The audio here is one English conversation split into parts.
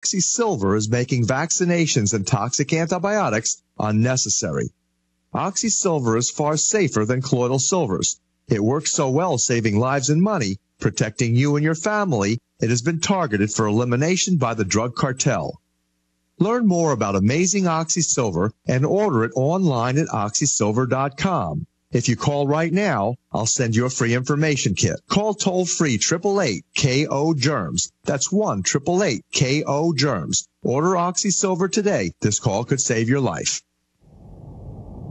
OxySilver is making vaccinations and toxic antibiotics unnecessary. OxySilver is far safer than colloidal silvers. It works so well saving lives and money, protecting you and your family, it has been targeted for elimination by the drug cartel. Learn more about amazing OxySilver and order it online at oxysilver.com. If you call right now, I'll send you a free information kit. Call toll-free 888-KO-GERMS. That's 1-888-KO-GERMS. Order OxySilver today. This call could save your life.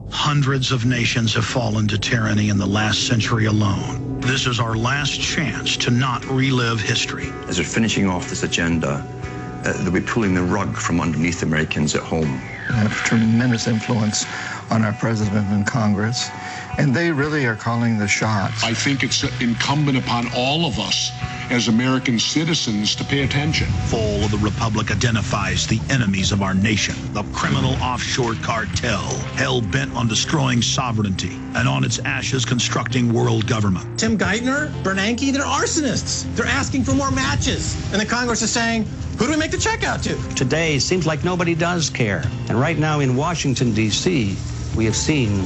Hundreds of nations have fallen to tyranny in the last century alone. This is our last chance to not relive history. As we're finishing off this agenda, they'll be pulling the rug from underneath Americans at home. I have tremendous influence on our president and Congress, and they really are calling the shots. I think it's incumbent upon all of us as American citizens to pay attention. Fall of the Republic identifies the enemies of our nation, the criminal offshore cartel, hell-bent on destroying sovereignty, and on its ashes constructing world government. Tim Geithner, Bernanke, they're arsonists. They're asking for more matches. And the Congress is saying, who do we make the check out to? Today seems like nobody does care. And right now in Washington, D.C., we have seen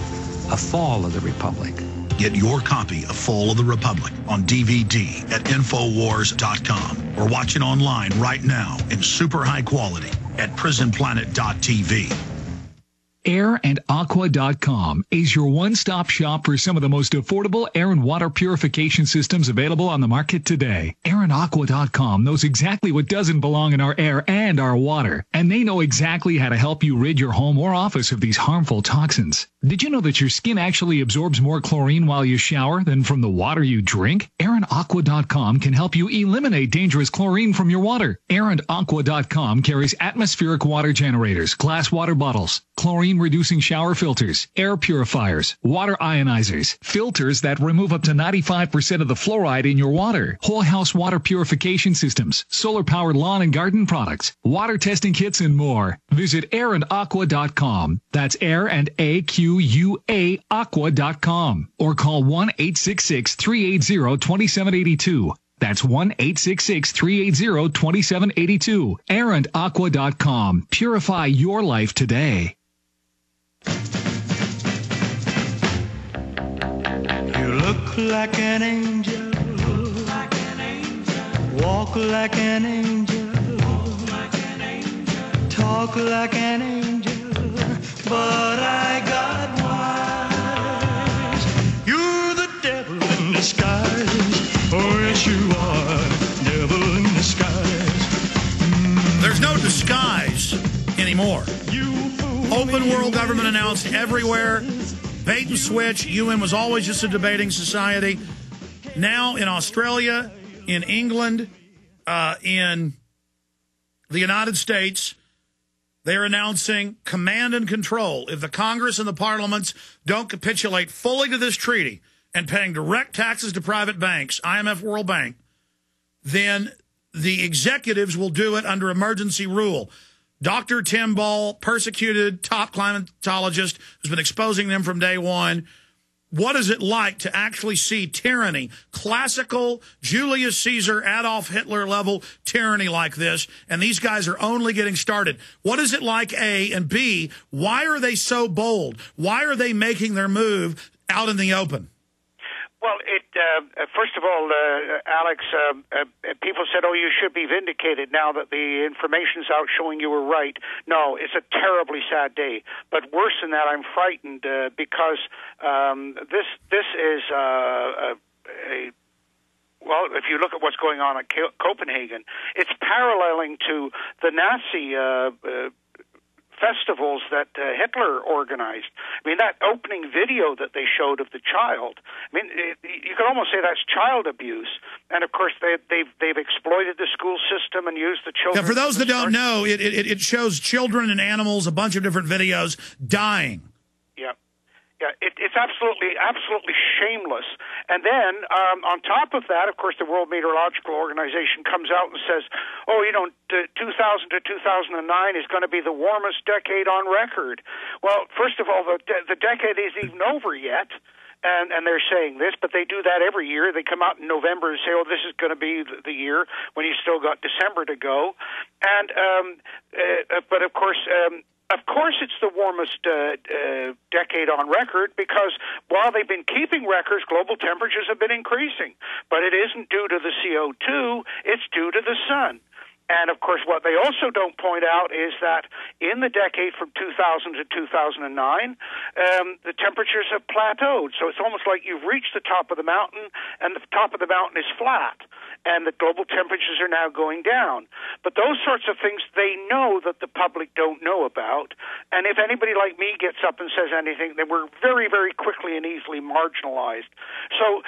a fall of the Republic. Get your copy of Fall of the Republic on DVD at Infowars.com or watch it online right now in super high quality at prisonplanet.tv. AirandAqua.com is your one-stop shop for some of the most affordable air and water purification systems available on the market today. AirandAqua.com knows exactly what doesn't belong in our air and our water, and they know exactly how to help you rid your home or office of these harmful toxins. Did you know that your skin actually absorbs more chlorine while you shower than from the water you drink? AirandAqua.com can help you eliminate dangerous chlorine from your water. AirandAqua.com carries atmospheric water generators, glass water bottles, chlorine-reducing shower filters, air purifiers, water ionizers, filters that remove up to 95% of the fluoride in your water, whole house water purification systems, solar-powered lawn and garden products, water testing kits, and more. Visit AirandAqua.com. That's AirandAqua Aqua.com. Or call 1-866-380-2782. That's 1-866-380-2782. AirandAqua.com. Purify your life today. You look like an angel, walk like an angel, talk like an angel, but I got wise. You're the devil in disguise, oh yes you are, devil in disguise. There's no disguise anymore. Open world government announced everywhere. Bait and switch. UN was always just a debating society. Now in Australia, in England, in the United States, they're announcing command and control. If the Congress and the parliaments don't capitulate fully to this treaty and paying direct taxes to private banks, IMF, World Bank, then the executives will do it under emergency rule. Dr. Tim Ball, persecuted top climatologist, who's been exposing them from day one. What is it like to actually see tyranny, classical Julius Caesar, Adolf Hitler level tyranny like this, and these guys are only getting started? What is it like, A, and B, why are they so bold? Why are they making their move out in the open? Well, first of all, Alex, people said, oh, you should be vindicated now that the information's out showing you were right. No, it's a terribly sad day. But worse than that, I'm frightened because this is well, if you look at what's going on at Copenhagen, it's paralleling to the Nazi festivals that Hitler organized. I mean, that opening video that they showed of the child, I mean, you could almost say that's child abuse. And, of course, they've exploited the school system and used the children. Yeah, for those that don't know, it shows children and animals, a bunch of different videos, dying. Yeah. Yeah, it's absolutely shameless. And then on top of that, of course, the World Meteorological Organization comes out and says, oh, 2000 to 2009 is going to be the warmest decade on record. Well, first of all, the decade isn't even over yet. and they're saying this, but they do that every year. They come out in November and say, "Oh, this is going to be the year," when you still got December to go. And but of course, it's the warmest decade on record, because while they've been keeping records, global temperatures have been increasing. But it isn't due to the CO2; it's due to the sun. And, of course, what they also don't point out is that in the decade from 2000 to 2009, the temperatures have plateaued. So it's almost like you've reached the top of the mountain, and the top of the mountain is flat, and the global temperatures are now going down. But those sorts of things they know that the public don't know about. And if anybody like me gets up and says anything, then we're very, very quickly and easily marginalized. So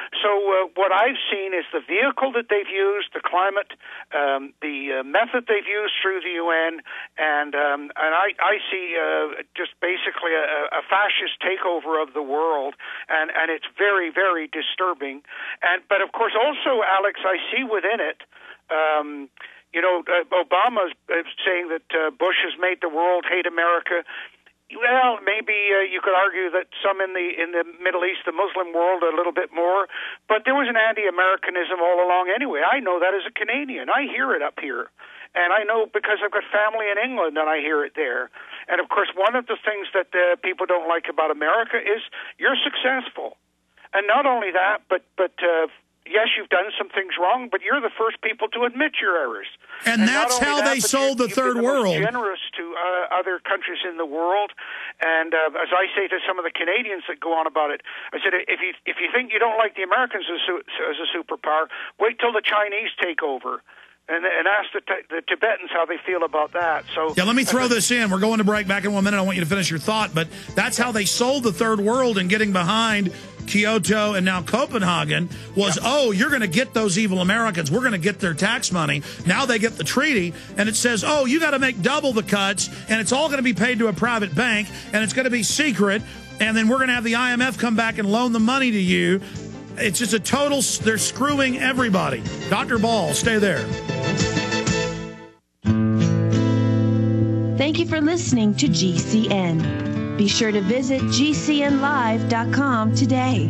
what I've seen is the vehicle that they've used, the climate, the method they've used through the UN, and I see just basically a fascist takeover of the world, and it's very, very disturbing. But of course, also, Alex, I see within it, Obama's saying that Bush has made the world hate America. Well, maybe you could argue that some in the Middle East, the Muslim world, a little bit more, but there was an anti-Americanism all along anyway. I know that as a Canadian. I hear it up here. And I know because I've got family in England, and I hear it there. And, of course, one of the things that people don't like about America is you're successful. And not only that, but yes, you've done some things wrong, but you're the first people to admit your errors. And that's how they sold the third world. You've been generous to other countries in the world. And as I say to some of the Canadians that go on about it, I said, if you think you don't like the Americans as a superpower, wait till the Chinese take over. And ask the Tibetans how they feel about that. So yeah, let me throw this in. We're going to break back in 1 minute. I want you to finish your thought. But that's how they sold the third world, and getting behind Kyoto and now Copenhagen was, oh, you're going to get those evil Americans. We're going to get their tax money. Now they get the treaty, and it says, oh, you got to make double the cuts, and it's all going to be paid to a private bank, and it's going to be secret, and then we're going to have the IMF come back and loan the money to you. It's just a total, they're screwing everybody. Dr. Ball, stay there. Thank you for listening to GCN. Be sure to visit GCNlive.com today.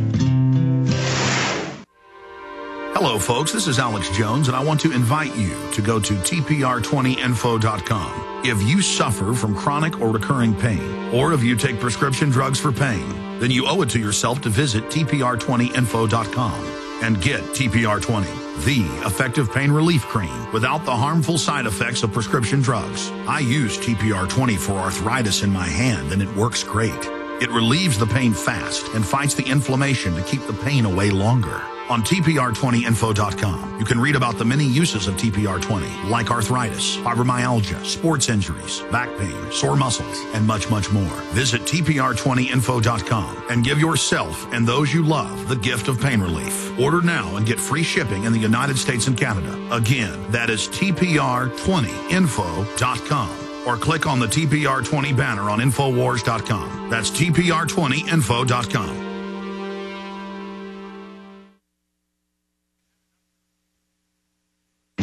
Hello, folks. This is Alex Jones, and I want to invite you to go to TPR20info.com. If you suffer from chronic or recurring pain, or if you take prescription drugs for pain, then you owe it to yourself to visit TPR20info.com and get TPR20, the effective pain relief cream without the harmful side effects of prescription drugs. I use TPR20 for arthritis in my hand, and it works great. It relieves the pain fast and fights the inflammation to keep the pain away longer. On TPR20info.com, you can read about the many uses of TPR20, like arthritis, fibromyalgia, sports injuries, back pain, sore muscles, and much, much more. Visit TPR20info.com and give yourself and those you love the gift of pain relief. Order now and get free shipping in the United States and Canada. Again, that is TPR20info.com. Or click on the TPR20 banner on Infowars.com. That's TPR20info.com.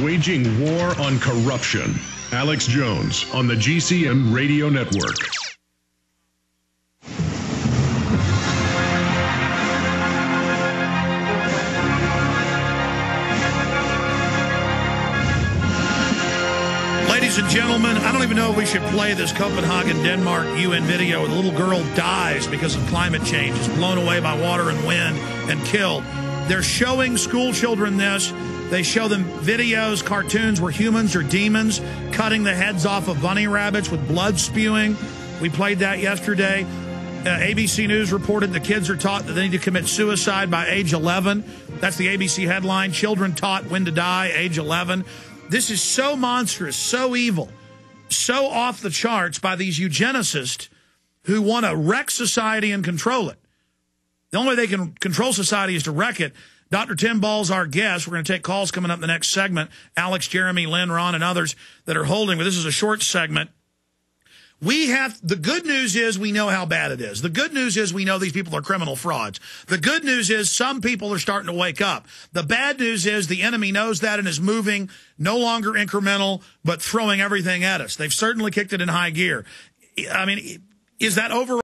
Waging war on corruption. Alex Jones on the GCN Radio Network. Ladies and gentlemen, I don't even know if we should play this Copenhagen, Denmark UN video where the little girl dies because of climate change, is blown away by water and wind and killed. They're showing school children this. They show them videos, cartoons where humans are demons cutting the heads off of bunny rabbits with blood spewing. We played that yesterday. ABC News reported the kids are taught that they need to commit suicide by age 11. That's the ABC headline. Children taught when to die, age 11. This is so monstrous, so evil, so off the charts by these eugenicists who want to wreck society and control it. The only way they can control society is to wreck it. Dr. Tim Ball's our guest. We're going to take calls coming up in the next segment. Alex, Jeremy, Lynn, Ron, and others that are holding. But this is a short segment. The good news is we know how bad it is. The good news is we know these people are criminal frauds. The good news is some people are starting to wake up. The bad news is the enemy knows that and is moving no longer incremental, but throwing everything at us. They've certainly kicked it in high gear. I mean, is that over?